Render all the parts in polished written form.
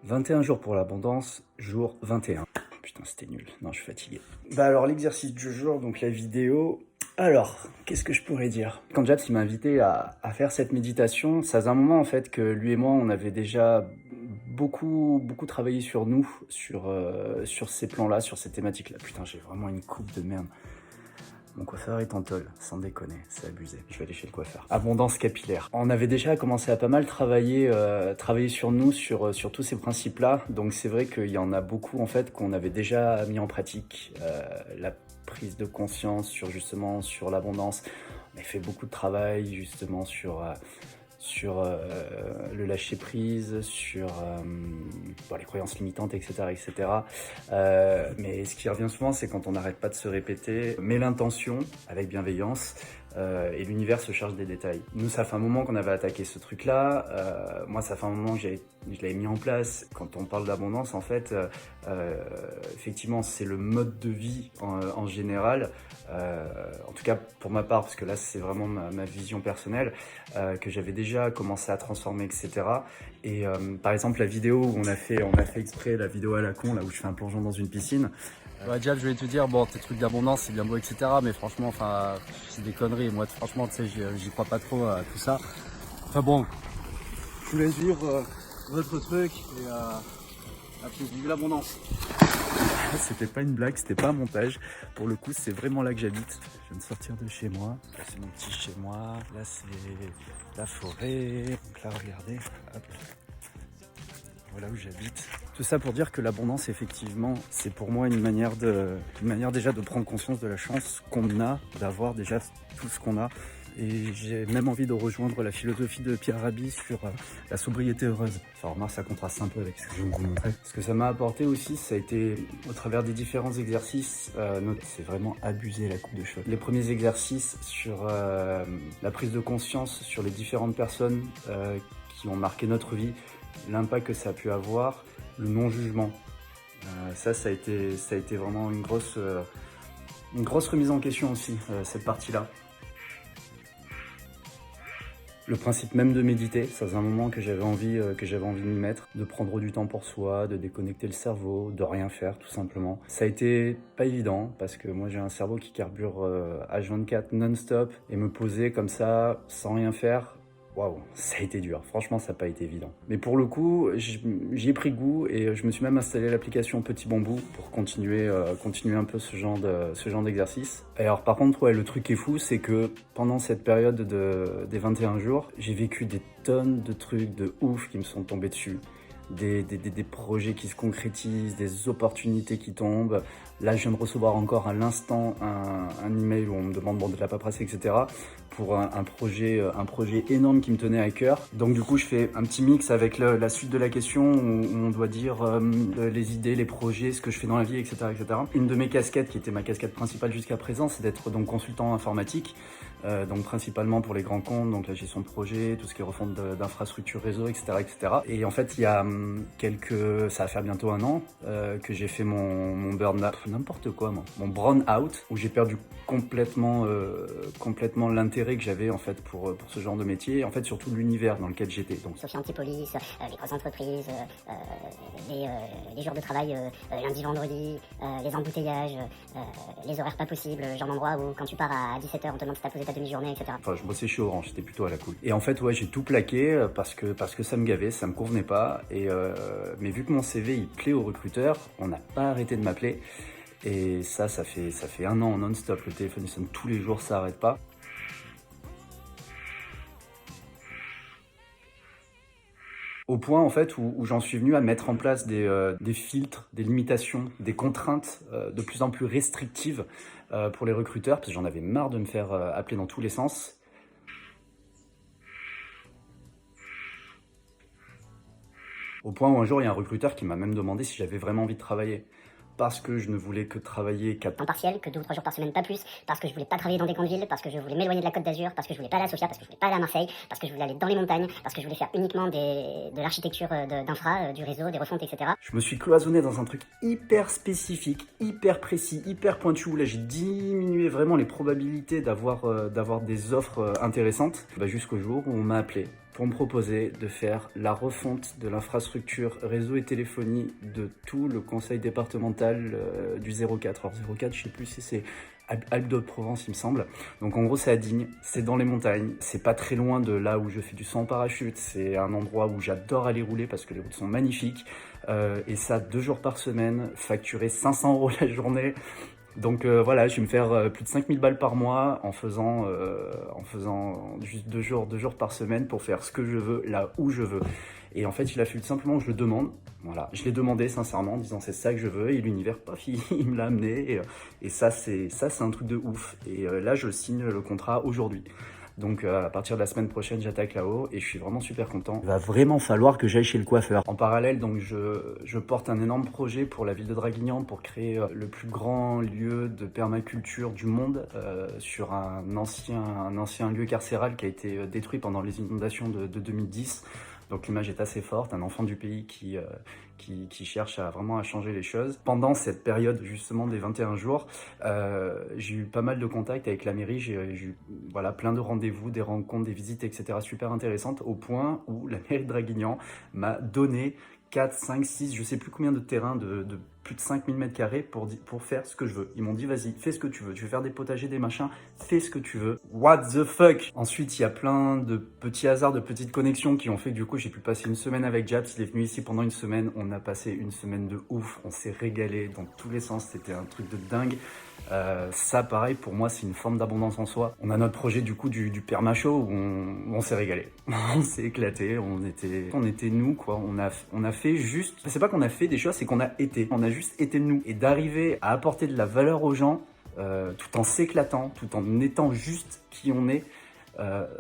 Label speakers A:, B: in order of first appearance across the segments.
A: 21 jours pour l'abondance, jour 21. Putain, c'était nul. Non, je suis fatigué. Bah alors, l'exercice du jour, donc la vidéo. Alors, qu'est-ce que je pourrais dire? Quand Japs il m'a invité à faire cette méditation, ça faisait un moment en fait que lui et moi, on avait déjà beaucoup travaillé sur nous, sur ces plans-là, sur ces thématiques-là. Putain, j'ai vraiment une coupe de merde. Mon coiffeur est en tôle, sans déconner, c'est abusé. Je vais aller chez le coiffeur. Abondance capillaire. On avait déjà commencé à pas mal travailler sur nous, sur tous ces principes-là. Donc c'est vrai qu'il y en a beaucoup en fait qu'on avait déjà mis en pratique. La prise de conscience sur l'abondance. On a fait beaucoup de travail justement sur le lâcher prise, sur les croyances limitantes, etc. etc. Mais ce qui revient souvent, c'est quand on n'arrête pas de se répéter, mets l'intention avec bienveillance et l'univers se charge des détails. Nous, ça fait un moment qu'on avait attaqué ce truc-là. Moi, ça fait un moment que je l'avais mis en place. Quand on parle d'abondance, en fait, effectivement, c'est le mode de vie en général. En tout cas, pour ma part, parce que là, c'est vraiment ma vision personnelle, que j'avais déjà commencé à transformer, etc. Et par exemple, la vidéo où on a fait exprès la vidéo à la con, là où je fais un plongeon dans une piscine.
B: Ouais, Diab, je voulais te dire, bon, tes trucs d'abondance, c'est bien beau, etc. Mais franchement, enfin, c'est des conneries. Moi, franchement, tu sais, j'y crois pas trop à tout ça. Enfin bon, je voulais vivre votre truc et vive l'abondance.
A: C'était pas une blague, c'était pas un montage. Pour le coup, c'est vraiment là que j'habite. Je viens de sortir de chez moi. Là, c'est mon petit chez moi. Là, c'est la forêt. Donc là, regardez. Hop. Voilà où j'habite. Tout ça pour dire que l'abondance, effectivement, c'est pour moi une manière déjà de prendre conscience de la chance qu'on a d'avoir déjà tout ce qu'on a. Et j'ai même envie de rejoindre la philosophie de Pierre Rabhi sur la sobriété heureuse. Enfin, remarque, ça contraste un peu avec ce que je vais vous montrer. Ce que ça m'a apporté aussi, ça a été au travers des différents exercices. C'est vraiment abusé la coupe de cheveux. Les premiers exercices sur la prise de conscience sur les différentes personnes qui ont marqué notre vie, l'impact que ça a pu avoir, le non-jugement. Ça a été vraiment une grosse remise en question aussi, cette partie-là. Le principe même de méditer, ça faisait un moment que j'avais envie de m'y mettre, de prendre du temps pour soi, de déconnecter le cerveau, de rien faire tout simplement. Ça a été pas évident parce que moi j'ai un cerveau qui carbure H24 non-stop et me poser comme ça sans rien faire, waouh, ça a été dur. Franchement, ça n'a pas été évident. Mais pour le coup, j'y ai pris goût et je me suis même installé l'application Petit Bambou pour continuer un peu ce genre d'exercice. Et alors par contre, ouais, le truc qui est fou, c'est que pendant cette période des 21 jours, j'ai vécu des tonnes de trucs de ouf qui me sont tombés dessus. Des projets qui se concrétisent, des opportunités qui tombent. Là, je viens de recevoir encore à l'instant un email où on me demande de la paperasse, etc. pour un projet énorme qui me tenait à cœur. Donc du coup, je fais un petit mix avec la suite de la question où on doit dire les idées, les projets, ce que je fais dans la vie, etc., etc. Une de mes casquettes, qui était ma casquette principale jusqu'à présent, c'est d'être donc consultant informatique. Donc principalement pour les grands comptes, donc la gestion de projet, tout ce qui est refonte d'infrastructures réseau, etc., etc. Et en fait, il y a ça va faire bientôt 1 an que j'ai fait mon burn-out, n'importe quoi, mon burn-out, où j'ai perdu complètement l'intérêt que j'avais en fait pour ce genre de métier, en fait surtout l'univers dans lequel j'étais. Donc
C: Sophie Antipolis, les grosses entreprises, les jours de travail lundi, vendredi, les embouteillages, les horaires pas possibles, genre d'endroit où quand tu pars à 17h on te demande si t'as posé ta demi-journée, etc.
A: Enfin, je bossais chez Orange, c'était plutôt à la cool. Et en fait, ouais, j'ai tout plaqué parce que ça me gavait, ça me convenait pas. Mais vu que mon CV il plaît aux recruteurs, on n'a pas arrêté de m'appeler. Et ça fait 1 an non-stop. Le téléphone il sonne tous les jours, ça arrête pas. Au point en fait où j'en suis venu à mettre en place des filtres, des limitations, des contraintes de plus en plus restrictives pour les recruteurs, parce que j'en avais marre de me faire appeler dans tous les sens. Au point où un jour il y a un recruteur qui m'a même demandé si j'avais vraiment envie de travailler. Parce que je ne voulais que travailler
C: Temps partiel, que 2 ou 3 jours par semaine, pas plus, parce que je voulais pas travailler dans des grandes villes, parce que je voulais m'éloigner de la Côte d'Azur, parce que je voulais pas aller à Sofia, parce que je voulais pas aller à Marseille, parce que je voulais aller dans les montagnes, parce que je voulais faire uniquement de l'architecture d'infra, du réseau, des refontes, etc.
A: Je me suis cloisonné dans un truc hyper spécifique, hyper précis, hyper pointu, où là j'ai diminué vraiment les probabilités d'avoir des offres intéressantes, jusqu'au jour où on m'a appelé pour me proposer de faire la refonte de l'infrastructure réseau et téléphonie de tout le conseil départemental du 04. Alors 04, je sais plus si c'est Alpes-de-Provence, il me semble. Donc en gros, c'est à Digne, c'est dans les montagnes, c'est pas très loin de là où je fais du saut en parachute, c'est un endroit où j'adore aller rouler parce que les routes sont magnifiques, et ça 2 jours par semaine, facturé 500 € la journée. Donc voilà, je vais me faire plus de 5000 balles par mois en faisant juste 2 jours par semaine pour faire ce que je veux, là où je veux. Et en fait, il a fallu simplement que je le demande. Voilà, je l'ai demandé sincèrement en disant c'est ça que je veux, et l'univers, paf, il me l'a amené. Et ça, c'est un truc de ouf. Et là, je signe le contrat aujourd'hui. Donc à partir de la semaine prochaine, j'attaque là-haut et je suis vraiment super content. Il va vraiment falloir que j'aille chez le coiffeur. En parallèle, donc je porte un énorme projet pour la ville de Draguignan pour créer le plus grand lieu de permaculture du monde sur un ancien lieu carcéral qui a été détruit pendant les inondations de 2010. Donc l'image est assez forte, un enfant du pays qui cherche vraiment à changer les choses. Pendant cette période justement des 21 jours, j'ai eu pas mal de contacts avec la mairie, j'ai eu plein de rendez-vous, des rencontres, des visites, etc. super intéressantes, au point où la mairie de Draguignan m'a donné 4, 5, 6, je sais plus combien de terrains de plus de 5000 m² pour faire ce que je veux. Ils m'ont dit vas-y, fais ce que tu veux, tu veux faire des potagers, des machins, fais ce que tu veux. What the fuck? Ensuite, il y a plein de petits hasards, de petites connexions qui ont fait que du coup, j'ai pu passer une semaine avec Japs. Il est venu ici pendant une semaine, on a passé une semaine de ouf, on s'est régalé dans tous les sens, c'était un truc de dingue. Ça pareil pour moi c'est une forme d'abondance en soi. On a notre projet du coup du perma-show où on s'est régalé, on s'est éclaté, on était nous quoi, on a fait juste, c'est pas qu'on a fait des choses, c'est qu'on a juste été nous, et d'arriver à apporter de la valeur aux gens tout en s'éclatant, tout en étant juste qui on est,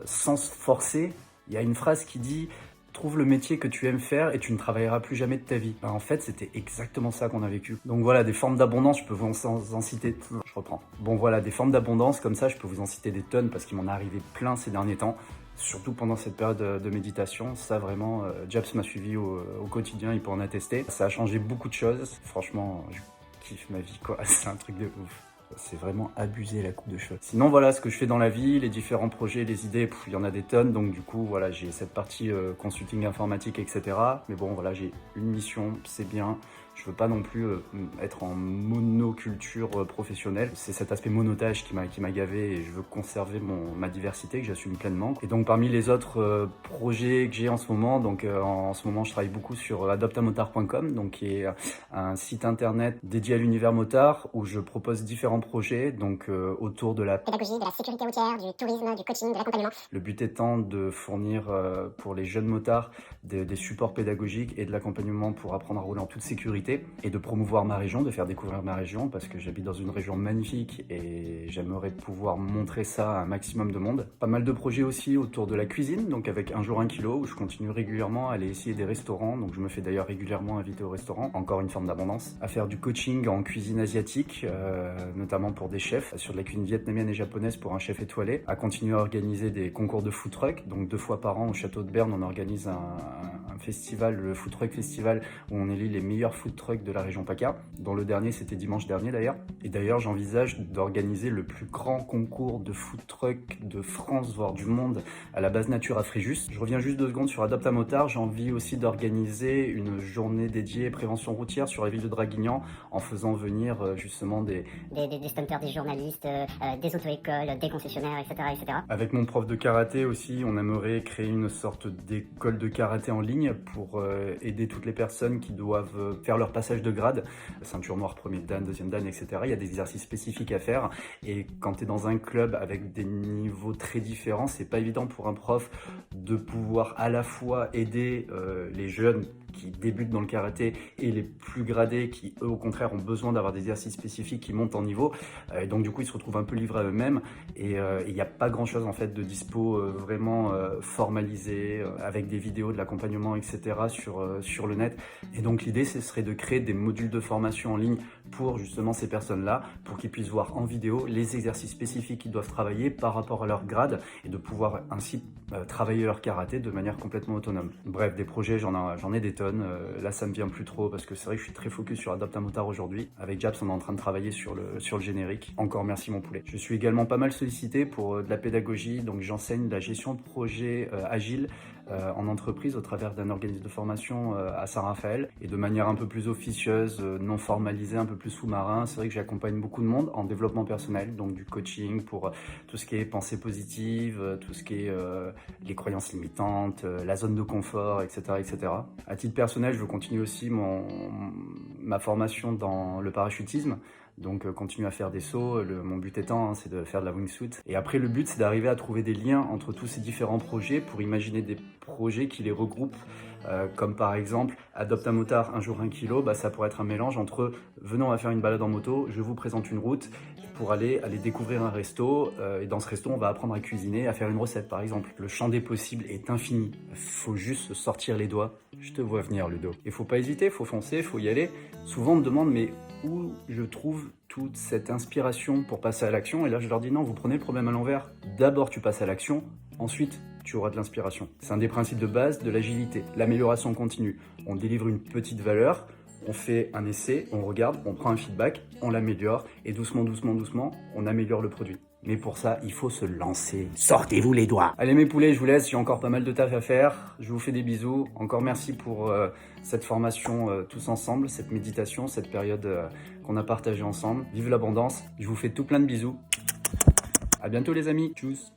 A: sans se forcer. Il y a une phrase qui dit trouve le métier que tu aimes faire et tu ne travailleras plus jamais de ta vie. En fait, c'était exactement ça qu'on a vécu. Donc voilà, des formes d'abondance, je peux vous en citer... Je reprends. Bon voilà, des formes d'abondance comme ça, je peux vous en citer des tonnes parce qu'il m'en est arrivé plein ces derniers temps. Surtout pendant cette période de méditation. Ça vraiment, Japs m'a suivi au quotidien, il peut en attester. Ça a changé beaucoup de choses. Franchement, je kiffe ma vie quoi, c'est un truc de ouf. C'est vraiment abusé la coupe de cheveux. Sinon voilà ce que je fais dans la vie, les différents projets, les idées, il y en a des tonnes. Donc du coup voilà, j'ai cette partie consulting informatique, etc. Mais bon voilà, j'ai une mission, c'est bien. Je veux pas non plus être en monoculture professionnelle. C'est cet aspect monotage qui m'a gavé et je veux conserver ma diversité que j'assume pleinement. Et donc parmi les autres projets que j'ai en ce moment, donc en ce moment je travaille beaucoup sur adoptamotard.com, donc qui est un site internet dédié à l'univers motard où je propose différents projets donc autour de la
C: pédagogie, de la sécurité routière, du tourisme, du coaching, de l'accompagnement.
A: Le but étant de fournir pour les jeunes motards des supports pédagogiques et de l'accompagnement pour apprendre à rouler en toute sécurité et de promouvoir ma région, de faire découvrir ma région parce que j'habite dans une région magnifique et j'aimerais pouvoir montrer ça à un maximum de monde. Pas mal de projets aussi autour de la cuisine, donc avec Un jour 1 kilo où je continue régulièrement à aller essayer des restaurants, donc je me fais d'ailleurs régulièrement inviter au restaurant, encore une forme d'abondance. À faire du coaching en cuisine asiatique, notamment pour des chefs, sur de la cuisine vietnamienne et japonaise pour un chef étoilé, à continuer à organiser des concours de food truck, donc 2 fois par an au château de Berne on organise un festival, le Food Truck Festival, où on élit les meilleurs food trucks de la région PACA, dont le dernier c'était dimanche dernier d'ailleurs. Et d'ailleurs j'envisage d'organiser le plus grand concours de food truck de France, voire du monde, à la base nature à Fréjus. Je reviens juste 2 secondes sur Adopte un motard, j'ai envie aussi d'organiser une journée dédiée prévention routière sur la ville de Draguignan, en faisant venir justement des
C: stunters, des journalistes, des auto-écoles, des concessionnaires, etc., etc.
A: Avec mon prof de karaté aussi, on aimerait créer une sorte d'école de karaté en ligne pour aider toutes les personnes qui doivent faire leur passage de grade, ceinture noire, premier dan, deuxième dan, etc. Il y a des exercices spécifiques à faire et quand tu es dans un club avec des niveaux très différents, c'est pas évident pour un prof de pouvoir à la fois aider les jeunes qui débutent dans le karaté et les plus gradés qui, eux, au contraire, ont besoin d'avoir des exercices spécifiques qui montent en niveau. Et donc, du coup, ils se retrouvent un peu livrés à eux-mêmes. Et il n'y a pas grand-chose, en fait, de dispo vraiment formalisé, avec des vidéos, de l'accompagnement, etc. sur le net. Et donc, l'idée, ce serait de créer des modules de formation en ligne pour, justement, ces personnes-là, pour qu'ils puissent voir en vidéo les exercices spécifiques qu'ils doivent travailler par rapport à leur grade et de pouvoir ainsi travailler leur karaté de manière complètement autonome. Bref, des projets, j'en ai des tonnes. Là, ça me vient plus trop parce que c'est vrai que je suis très focus sur Adopte un motard aujourd'hui. Avec Japs, on est en train de travailler sur le générique. Encore merci mon poulet. Je suis également pas mal sollicité pour de la pédagogie, donc j'enseigne la gestion de projet agile en entreprise au travers d'un organisme de formation à Saint-Raphaël et de manière un peu plus officieuse, non formalisée, un peu plus sous-marin. C'est vrai que j'accompagne beaucoup de monde en développement personnel, donc du coaching pour tout ce qui est pensée positive, tout ce qui est les croyances limitantes, la zone de confort, etc., etc. À titre personnel, je veux continuer aussi ma formation dans le parachutisme. Donc continuer à faire des sauts, mon but étant c'est de faire de la wingsuit. Et après le but c'est d'arriver à trouver des liens entre tous ces différents projets pour imaginer des projets qui les regroupent. Comme par exemple adopte un motard un jour 1 kilo, ça pourrait être un mélange entre venons on va faire une balade en moto, je vous présente une route pour aller découvrir un resto et dans ce resto on va apprendre à cuisiner, à faire une recette par exemple. Le champ des possibles est infini, faut juste sortir les doigts. Je te vois venir Ludo. Et faut pas hésiter, faut foncer, faut y aller. Souvent on me demande mais où je trouve toute cette inspiration pour passer à l'action, et là je leur dis non, vous prenez le problème à l'envers. D'abord tu passes à l'action, ensuite tu auras de l'inspiration. C'est un des principes de base de l'agilité, l'amélioration continue. On délivre une petite valeur, on fait un essai, on regarde, on prend un feedback, on l'améliore, et doucement, doucement, doucement, on améliore le produit. Mais pour ça, il faut se lancer. Sortez-vous les doigts. Allez mes poulets, je vous laisse, j'ai encore pas mal de taf à faire. Je vous fais des bisous. Encore merci pour cette formation tous ensemble, cette méditation, cette période qu'on a partagée ensemble. Vive l'abondance. Je vous fais tout plein de bisous. À bientôt les amis. Tchuss.